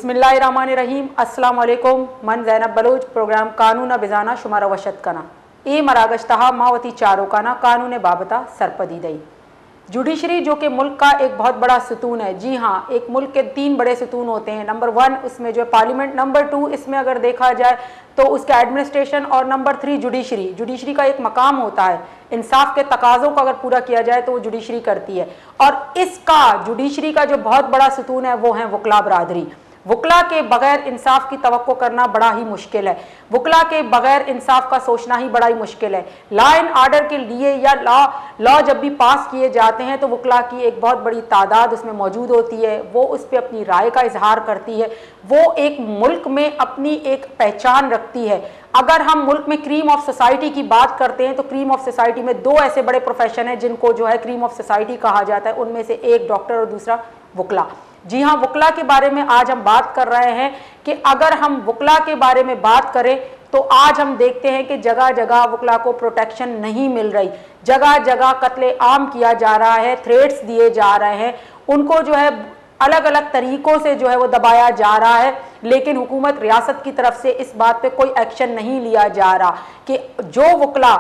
बिस्मिल्लाहिर्रहमानिर्रहीम। अस्सलाम वालेकुम। मन ज़ैनब बलोच। प्रोग्राम कानून बिजाना शुमारा वशत कना ए मरागश्तहा मावती चारों काना कानून बाबता सरपदी दई। जुडिशरी जो कि मुल्क का एक बहुत बड़ा सतून है। जी हाँ, एक मुल्क के 3 बड़े सतून होते हैं। नंबर 1 उसमें जो है पार्लियामेंट, नंबर 2 इसमें अगर देखा जाए तो उसका एडमिनिस्ट्रेशन, और नंबर 3 जुडिशरी। जुडिशरी का एक मकाम होता है, इंसाफ के तकाज़ों को अगर पूरा किया जाए तो वो जुडिशरी करती है। और इसका जुडिशरी का जो बहुत बड़ा सतून है वो है वकला बरादरी। वकला के बगैर इंसाफ की तवक्को करना बड़ा ही मुश्किल है। वकला के बगैर इंसाफ का सोचना ही बड़ा ही मुश्किल है। लॉ एंड ऑर्डर के लिए या लॉ जब भी पास किए जाते हैं तो वकला की एक बहुत बड़ी तादाद उसमें मौजूद होती है। वो उस पर अपनी राय का इजहार करती है। वो एक मुल्क में अपनी एक पहचान रखती है। अगर हम मुल्क में क्रीम ऑफ सोसाइटी की बात करते हैं तो क्रीम ऑफ सोसाइटी में 2 ऐसे बड़े प्रोफेशन हैं जिनको जो है क्रीम ऑफ सोसाइटी कहा जाता है। उनमें से एक डॉक्टर और दूसरा वकला। जी हाँ, वकला के बारे में आज हम बात कर रहे हैं कि अगर हम वकला के बारे में बात करें तो आज हम देखते हैं कि जगह जगह वकला को प्रोटेक्शन नहीं मिल रही। जगह जगह कत्ले आम किया जा रहा है, थ्रेट्स दिए जा रहे हैं, उनको जो है अलग अलग तरीकों से जो है वो दबाया जा रहा है। लेकिन हुकूमत रियासत की तरफ से इस बात पे कोई एक्शन नहीं लिया जा रहा कि जो वकला,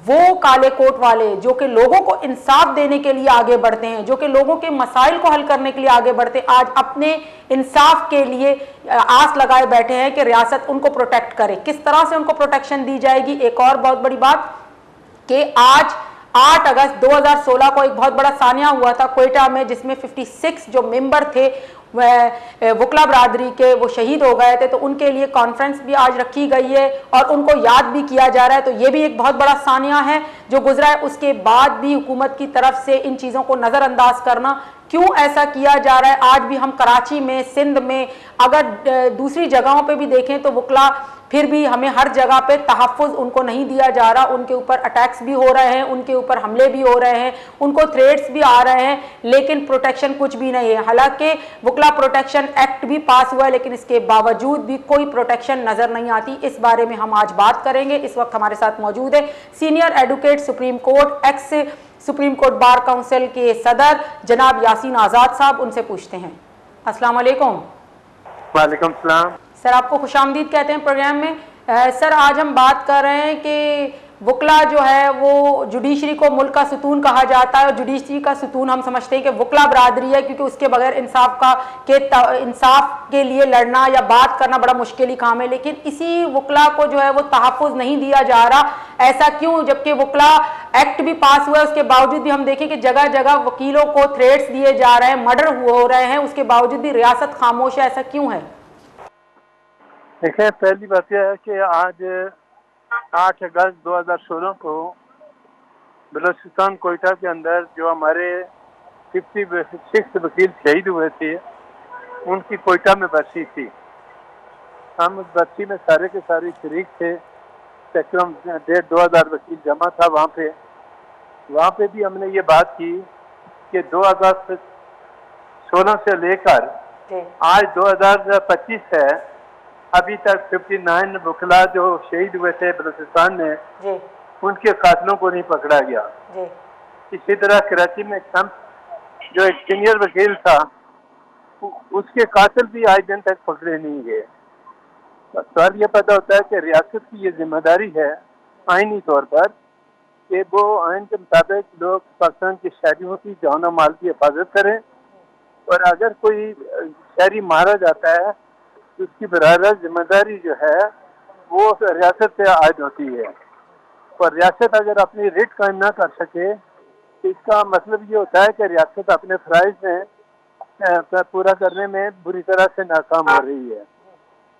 वो काले कोट वाले जो कि लोगों को इंसाफ देने के लिए आगे बढ़ते हैं, जो कि लोगों के मसाइल को हल करने के लिए आगे बढ़ते हैं, आज अपने इंसाफ के लिए आस लगाए बैठे हैं कि रियासत उनको प्रोटेक्ट करे। किस तरह से उनको प्रोटेक्शन दी जाएगी? एक और बहुत बड़ी बात कि आज 8 अगस्त 2016 को एक बहुत बड़ा सानिया हुआ था क्वेटा में, जिसमें 56 जो मेंबर थे वकला बरादरी के वो शहीद हो गए थे। तो उनके लिए कॉन्फ्रेंस भी आज रखी गई है और उनको याद भी किया जा रहा है। तो ये भी एक बहुत बड़ा सानिया है जो गुजरा है। उसके बाद भी हुकूमत की तरफ से इन चीज़ों को नज़रअंदाज करना, क्यों ऐसा किया जा रहा है? आज भी हम कराची में, सिंध में, अगर दूसरी जगहों पे भी देखें तो वकला फिर भी हमें हर जगह पे तहफ़्फ़ुज़ उनको नहीं दिया जा रहा। उनके ऊपर अटैक्स भी हो रहे हैं, उनके ऊपर हमले भी हो रहे हैं, उनको थ्रेट्स भी आ रहे हैं, लेकिन प्रोटेक्शन कुछ भी नहीं है। हालांकि वकला प्रोटेक्शन एक्ट भी पास हुआ है, लेकिन इसके बावजूद भी कोई प्रोटेक्शन नज़र नहीं आती। इस बारे में हम आज बात करेंगे। इस वक्त हमारे साथ मौजूद है senior advocate, supreme court, x supreme court bar council के सदर जनाब यासीन आज़ाद साहब। उनसे पूछते हैं। अस्सलाम वालेकुम। वालेकुम सलाम। सर, आपको खुशामदीद कहते हैं प्रोग्राम में। सर, आज हम बात कर रहे हैं कि वकला जो है वो जुडिशरी को मुल्क का सतून कहा जाता है, और जुडिशरी का सतून हम समझते हैं कि वकला बरादरी है, क्योंकि उसके बगैर इंसाफ के लिए लड़ना या बात करना बड़ा मुश्किल ही काम है। लेकिन इसी वकला को जो है वो तहफ़्फ़ुज़ नहीं दिया जा रहा। ऐसा क्यों? जबकि वकला एक्ट भी पास हुआ है, उसके बावजूद भी हम देखें कि जगह जगह वकीलों को थ्रेट्स दिए जा रहे हैं, मर्डर हो रहे हैं, उसके बावजूद भी रियासत खामोश है। ऐसा क्यों है? देखिए, पहली बात यह है कि आज 8 अगस्त 2016 को बलूचिस्तान कोयटा के अंदर जो हमारे 56 वकील शहीद हुए थे, उनकी कोयटा में बरसी थी। हम उस बरसी में सारे के सारे शरीक थे। तकरीबन 1,500 वकील जमा था वहाँ पे। वहाँ पे भी हमने ये बात की कि 2016 से लेकर आज 2025 है, अभी तक 59 वकला जो शहीद हुए थे बलूचिस्तान में, उनके कातिलों को नहीं पकड़ा गया। इसी तरह कराची में जो एक सीनियर वकील था, उसके कातिल भी आज दिन तक पकड़े नहीं गए। सवाल ये पैदा होता है कि रियासत की ये जिम्मेदारी है आईनी तौर पर कि वो आइन के मुताबिक लोग पाकिस्तान की शहरियों की जान और माल की हिफाजत करें, और अगर कोई शहरी मारा जाता है उसकी बराबर जिम्मेदारी जो है वो रियासत से आयद होती है। और रियासत अगर अपनी रिट कायम ना कर सके तो इसका मतलब ये होता है कि रियासत अपने फ़राइज़ में पूरा करने में बुरी तरह से नाकाम हो रही है।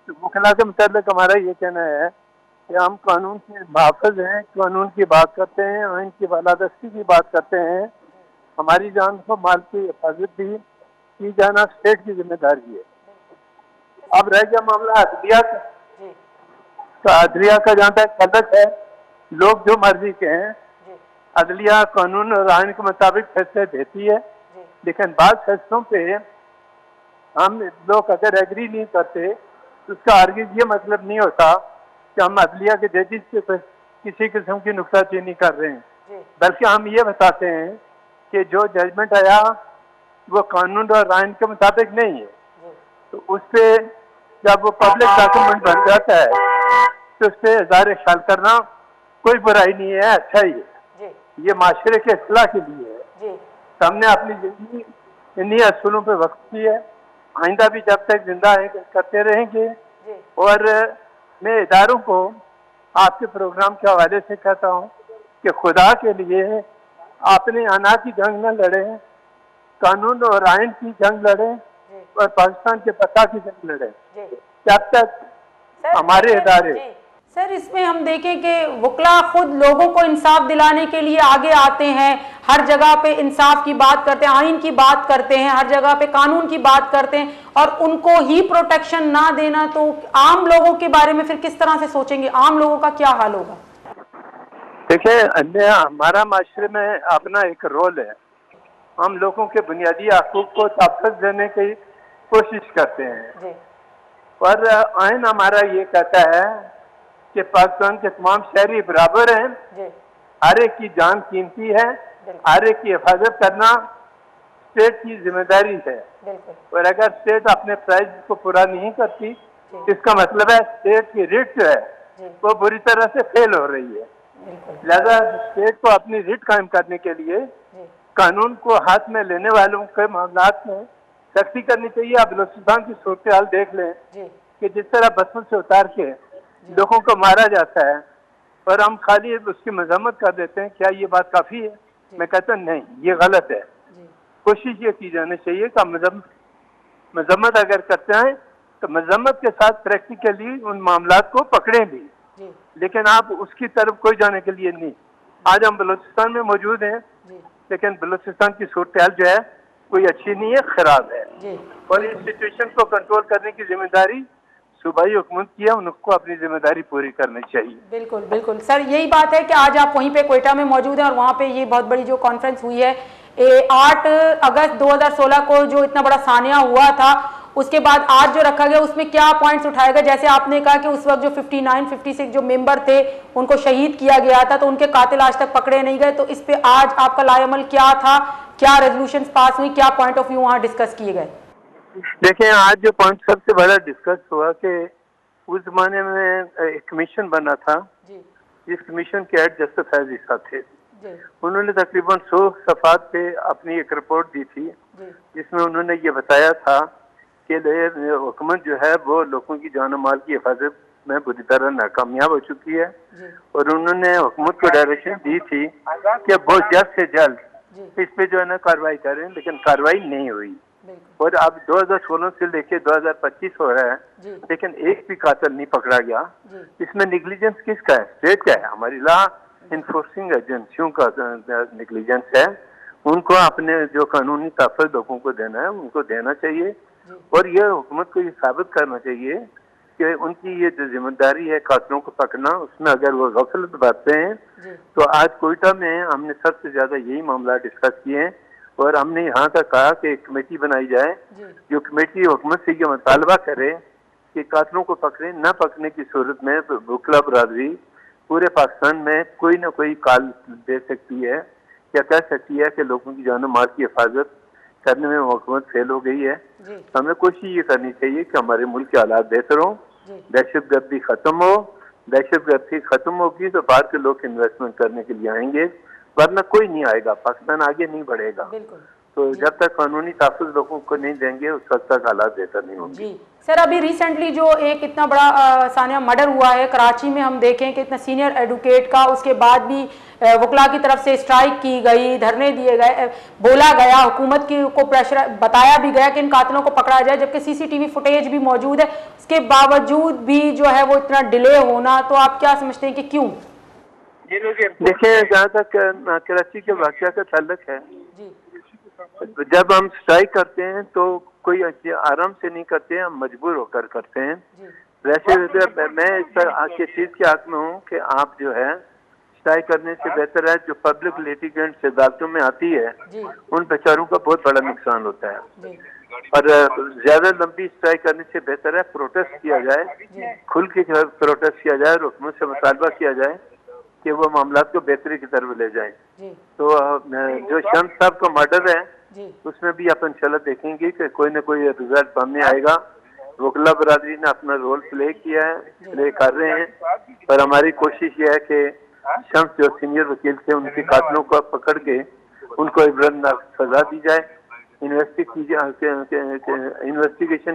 तो वकला के मुताबिक हमारा ये कहना है कि हम कानून के मुहाफ़िज़ हैं, कानून की बात करते हैं, आइन की बालादस्ती की बात करते हैं। हमारी जान को माल की हिफाजत भी की जाना स्टेट की जिम्मेदारी है। अब रह गया मामला अदलिया का, तो अदलिया का जहाँ तक गलत है, लोग जो मर्जी के हैं, अदलिया कानून और आइन के मुताबिक फैसले देती है। लेकिन बाद फैसलों पे हम लोग अगर एग्री नहीं करते तो उसका आर्गिज ये मतलब नहीं होता कि हम अदलिया के जजेस से किसी किस्म की नुक्ताचीनी कर रहे हैं, बल्कि हम ये बताते हैं कि जो जजमेंट आया वो कानून और आइन के मुताबिक नहीं है, तो उस पर जब वो पब्लिक डॉक्यूमेंट बन जाता है तो उससे इज़हार ख्याल करना कोई बुराई नहीं है, अच्छा ही है। ये माशरे के इस्लाह के लिए है। हमने अपनी जिंदगी इन्हीं असूलों पे वक्त की है, आइंदा भी जब तक जिंदा है करते रहेंगे। और मैं इदारों को आपके प्रोग्राम के हवाले से कहता हूँ कि खुदा के लिए आपने अना की जंग न लड़े, कानून और आइन की जंग लड़े और पाकिस्तान के पता की जंग लड़े। जब तक हमारे इदारे सर, इसमें हम देखें कि वकला खुद लोगों को इंसाफ दिलाने के लिए आगे आते हैं, हर जगह पे इंसाफ की बात करते हैं, आइन की बात करते हैं, हर जगह पे कानून की बात करते हैं, और उनको ही प्रोटेक्शन ना देना तो आम लोगों के बारे में फिर किस तरह से सोचेंगे? आम लोगों का क्या हाल होगा? देखिए, हमारा माशरे में अपना एक रोल है। हम लोगों के बुनियादी हकूक को तहफ़्फ़ुज़ देने की कोशिश करते हैं और आइन हमारा ये कहता है कि पाकिस्तान के तमाम शहरी बराबर हैं, हर एक की जान कीमती है, हर एक की हिफाजत करना स्टेट की जिम्मेदारी है। और अगर स्टेट अपने फ़राइज़ को पूरा नहीं करती, इसका मतलब है स्टेट की रिट जो है वो बुरी तरह से फेल हो रही है। लिहाजा स्टेट को अपनी रिट कायम करने के लिए कानून को हाथ में लेने वालों के मामलात में सख्ती करनी चाहिए। आप बलूचिस्तान की सूरत हाल देख लें कि जिस तरह बसों से उतार के लोगों को मारा जाता है और हम खाली उसकी मजम्मत कर देते हैं, क्या ये बात काफ़ी है? मैं कहता नहीं, ये गलत है। कोशिश ये की जानी चाहिए कि मजम्मत अगर करते हैं तो मजम्मत के साथ प्रैक्टिकली उन मामलात को पकड़ें भी, लेकिन आप उसकी तरफ कोई जाने के लिए नहीं। आज हम बलूचिस्तान में मौजूद हैं, लेकिन बलूचिस्तान की सूरत हाल जो है कोई अच्छी नहीं है, खराब है। और इस सिचुएशन को कंट्रोल करने की जिम्मेदारी सूबाई हुकूमत की है, उनको अपनी जिम्मेदारी पूरी करनी चाहिए। बिल्कुल बिल्कुल सर, यही बात है कि आज आप वहीं पे क्वेटा में मौजूद हैं और वहाँ पे ये बहुत बड़ी जो कॉन्फ्रेंस हुई है 8 अगस्त 2016 को जो इतना बड़ा सानिया हुआ था, उसके बाद आज जो रखा गया उसमें क्या पॉइंट्स उठाए गए? जैसे आपने कहा कि उस वक्त जो 59-56 जो मेंबर थे उनको शहीद किया गया था, तो उनके कातिल आज तक पकड़े नहीं गए, तो इस पे आज आपका लाएअमल क्या था? क्या रेजोल्यूशन पास हुई? क्या पॉइंट ऑफ व्यू वहाँ डिस्कस किए गए? देखें, आज जो पॉइंट सबसे बड़ा डिस्कस हुआ कि उस जमाने में एक कमीशन बना था, इस कमीशन के हेड जस्टिस फैज ईसा थे। उन्होंने तकरीबन 100 सफ़ात पे अपनी एक रिपोर्ट दी थी, जिसमें उन्होंने ये बताया था कि हुकूमत जो है वो लोगों की जान माल की हिफाजत में बुरी तरह नाकामयाब हो चुकी है। और उन्होंने हुकूमत को डायरेक्शन दी थी कि बहुत जल्द से जल्द इस पे जो है ना कार्रवाई करें, लेकिन कार्रवाई नहीं हुई। और अब 2016 से लेके 2025 हो रहा है, लेकिन एक भी कातिल नहीं पकड़ा गया। इसमें निगलिजेंस किसका है? स्टेट का है, हमारी लॉ इन्फोर्सिंग एजेंसियों का निगलिजेंस है। उनको अपने जो कानूनी तहफ़्फ़ुज़ लोगों को देना है उनको देना चाहिए, और यह हुकूमत को ये साबित करना चाहिए कि उनकी ये जो जिम्मेदारी है कातिलों को पकड़ना, उसमें अगर वो गफलत बरतते हैं तो आज कोयटा में हमने सबसे ज़्यादा यही मामला डिस्कस किए हैं। और हमने यहाँ तक कहा कि एक कमेटी बनाई जाए, जो कमेटी हुकूमत से ये मुतालबा करे कि कातिलों को पकड़े, न पकड़ने की सूरत में वकला बरादरी पूरे पाकिस्तान में कोई ना कोई कॉल दे सकती है या कह सकती है कि लोगों की जान माल की हिफाजत करने में हुकूमत फेल हो गई है। हमें कोशिश ये करनी चाहिए कि हमारे मुल्क के हालात बेहतर हों, दहशतगर्दी खत्म हो। दहशतगर्दी खत्म होगी तो बाहर के लोग इन्वेस्टमेंट करने के लिए आएंगे, वरना कोई नहीं आएगा, पाकिस्तान आगे नहीं बढ़ेगा। तो जब तक कानूनी तहफ़्फ़ुज़ लोगों को नहीं देंगे उस वक्त तक हालात बेहतर नहीं होंगे। जी सर, अभी रिसेंटली जो एक इतना बड़ा सानिया मर्डर हुआ है कराची में, हम देखें कि इतना सीनियर एडवोकेट का, उसके बाद भी वकला की तरफ से स्ट्राइक की गई, धरने दिए गए, बोला गया, हुकूमत की को प्रेशर बताया भी गया कि इन कातिलों को पकड़ा जाए, जबकि सीसीटीवी फुटेज भी मौजूद है। उसके बावजूद भी जो है वो इतना डिले होना, तो आप क्या समझते हैं कि क्यों? देखिए, जहाँ तक कराची के वाक़या का ताल्लुक है, जब हम स्ट्राइक करते हैं तो कोई आराम से नहीं करते हैं, हम मजबूर होकर करते हैं। वैसे मैं इस चीज़ के हक में हूँ कि आप जो है स्ट्राइक करने से बेहतर है जो पब्लिक लिटिगेंट्स अदालतों में आती है, उन बेचारों का बहुत बड़ा नुकसान होता है। और ज्यादा लंबी स्ट्राइक करने से बेहतर है प्रोटेस्ट किया जाए, खुल के प्रोटेस्ट किया जाए, हुकूमत से मुतालबा किया जाए कि वो मामला को बेहतरी की तरफ ले जाए। तो जो शम्स साहब का मर्डर है उसमें भी अपन इंशाल्लाह देखेंगे कि कोई ना कोई रिजल्ट सामने आएगा वकला बरादरी ने अपना रोल प्ले किया है, प्ले कर रहे हैं, पर हमारी कोशिश ये है कि शम्स जो सीनियर वकील थे उनके कातलों को पकड़ के उनको इबरतनाक सजा दी जाए, इन्वेस्टिगेशन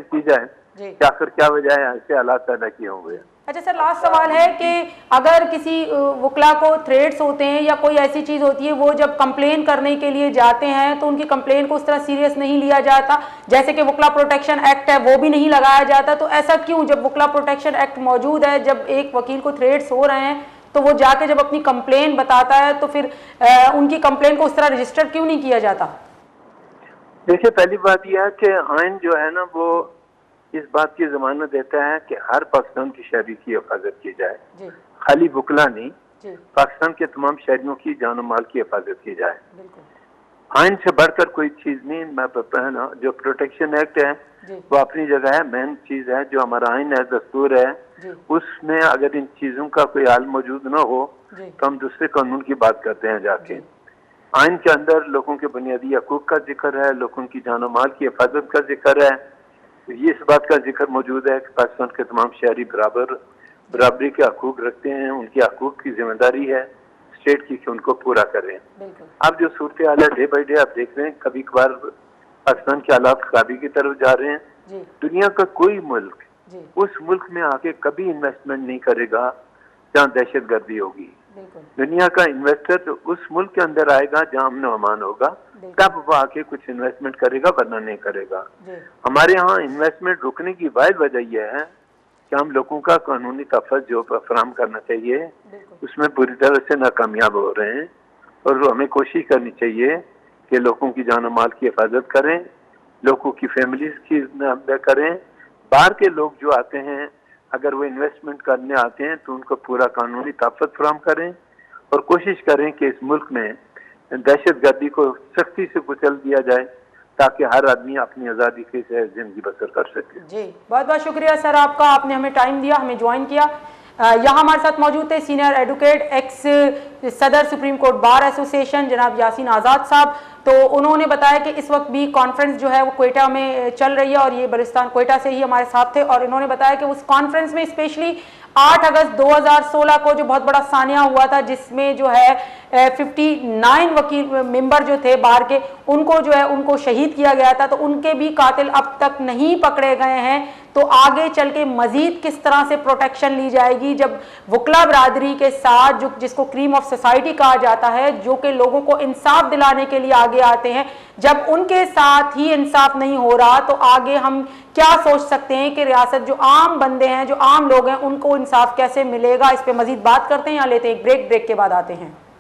की जाए कि आखिर क्या वजह है ऐसे हालात पैदा किए हुए हैं। अच्छा सर, लास्ट सवाल है कि अगर किसी वकला को थ्रेट्स होते हैं या कोई ऐसी चीज़ होती है, वो जब कंप्लेन करने के लिए जाते हैं तो उनकी कंप्लेन को उस तरह सीरियस नहीं लिया जाता, जैसे कि वकला प्रोटेक्शन एक्ट है वो भी नहीं लगाया जाता, तो ऐसा क्यों? जब वकला प्रोटेक्शन एक्ट मौजूद है, जब एक वकील को थ्रेट्स हो रहे हैं तो वो जाके जब अपनी कंप्लेन बताता है तो फिर उनकी कंप्लेन को उस तरह रजिस्टर क्यों नहीं किया जाता? देखिए, पहली बात यह है कि आइन जो है ना वो इस बात की जमानत देता है कि हर पाकिस्तान की शहरी की हिफाजत की जाए, खाली वकला नहीं, पाकिस्तान के तमाम शहरियों की जान और माल की हिफाजत की जाए। आइन से बढ़कर कोई चीज नहीं। मैं जो प्रोटेक्शन एक्ट है वो अपनी जगह है, मेन चीज है जो हमारा आइन है, दस्तूर है, उसमें अगर इन चीजों का कोई हाल मौजूद ना हो तो हम दूसरे कानून की बात करते हैं जाके। आइन के अंदर लोगों के बुनियादी हकूक का जिक्र है, लोगों की जान और माल की हिफाजत का जिक्र है, ये इस बात का जिक्र मौजूद है कि पाकिस्तान के तमाम शहरी बराबरी के हकूक रखते हैं, उनके हकूक की जिम्मेदारी है स्टेट की कि उनको पूरा करें। अब जो सूरत हाल है डे बाई डे आप देख रहे हैं, कभी कभार पाकिस्तान के हालात खराबी की तरफ जा रहे हैं। दुनिया का कोई मुल्क उस मुल्क में आके कभी इन्वेस्टमेंट नहीं करेगा जहाँ दहशत गर्दी होगी। दुनिया का इन्वेस्टर तो उस मुल्क के अंदर आएगा जहाँ अमन व अमान होगा, तब वो आके कुछ इन्वेस्टमेंट करेगा, वरना नहीं करेगा। हमारे यहाँ इन्वेस्टमेंट रुकने की वाहिद वजह यह है कि हम लोगों का कानूनी तहफ़्फ़ुज़ जो फराहम करना चाहिए उसमें पूरी तरह से नाकामयाब हो रहे हैं, और हमें कोशिश करनी चाहिए कि लोगों की जान और माल की हिफाजत करें, लोगों की फैमिलीज की करें। बाहर के लोग जो आते हैं अगर वो इन्वेस्टमेंट करने आते हैं तो उनको पूरा कानूनी तहफ़्फ़ुज़ फराहम करें और कोशिश करें कि इस मुल्क में दहशत गर्दी को सख्ती से कुचल दिया जाए ताकि हर आदमी अपनी आज़ादी के से जिंदगी बसर कर सके। जी, बहुत बहुत शुक्रिया सर आपका, आपने हमें टाइम दिया, हमें ज्वाइन किया। यहाँ हमारे साथ मौजूद थे सीनियर एडवोकेट एक्स सदर सुप्रीम कोर्ट बार एसोसिएशन जनाब यासीन आज़ाद साहब। तो उन्होंने बताया कि इस वक्त भी कॉन्फ्रेंस जो है वो क्वेटा में चल रही है और ये बलुचिस्तान क्वेटा से ही हमारे साथ थे, और इन्होंने बताया कि उस कॉन्फ्रेंस में स्पेशली 8 अगस्त 2016 को जो बहुत बड़ा सानिया हुआ था जिसमें जो है 59 वकील मेंबर जो थे बार के उनको जो है उनको शहीद किया गया था, तो उनके भी कातिल अब तक नहीं पकड़े गए हैं। तो आगे चल के मजीद किस तरह से प्रोटेक्शन ली जाएगी जब वकला बरादरी के साथ जो जिसको क्रीम ऑफ सोसाइटी कहा जाता है, जो कि लोगों को इंसाफ दिलाने के लिए आगे आते हैं, जब उनके साथ ही इंसाफ नहीं हो रहा तो आगे हम क्या सोच सकते हैं कि रियासत जो आम बंदे हैं, जो आम लोग हैं, उनको इंसाफ कैसे मिलेगा? इस पे मजीद बात करते हैं या लेते हैं एक ब्रेक के बाद आते हैं।